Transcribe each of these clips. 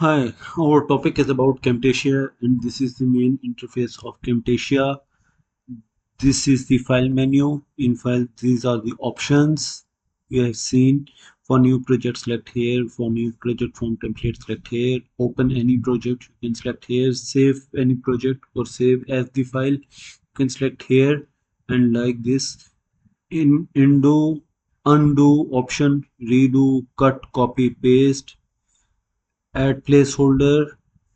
Hi, our topic is about Camtasia, and this is the main interface of Camtasia. This is the file menu. In file, these are the options we have seen. For new project, select here. For new project from template, select here. Open any project, you can select here. Save any project or save as the file, you can select here. And like this, in undo option, redo, cut, copy, paste, add placeholder,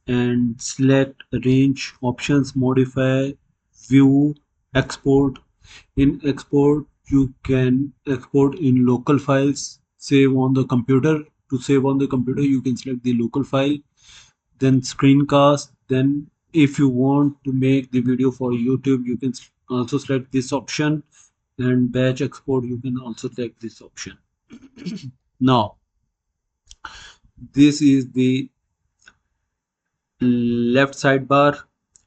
and select range options, modify, view, export. In export, you can export in local files, save on the computer. To save on the computer, you can select the local file, then screencast. Then if you want to make the video for YouTube, you can also select this option, and batch export, you can also select this option. Now this is the left sidebar,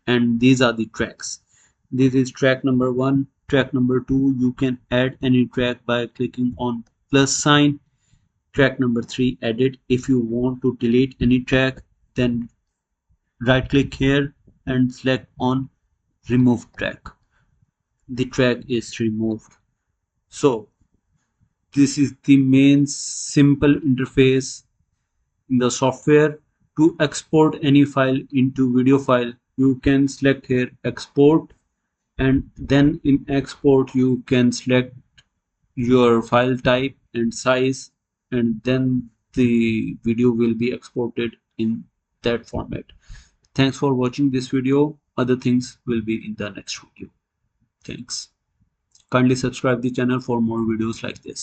and these are the tracks. This is track number 1. Track number 2, you can add any track by clicking on plus sign. Track number 3, edit. If you want to delete any track, then right click here and select on remove track. The track is removed. So this is the main simple interface in the software. To export any file into video file, you can select here export, and then in export you can select your file type and size, and then the video will be exported in that format. Thanks for watching this video. Other things will be in the next video. Thanks. Kindly subscribe the channel for more videos like this.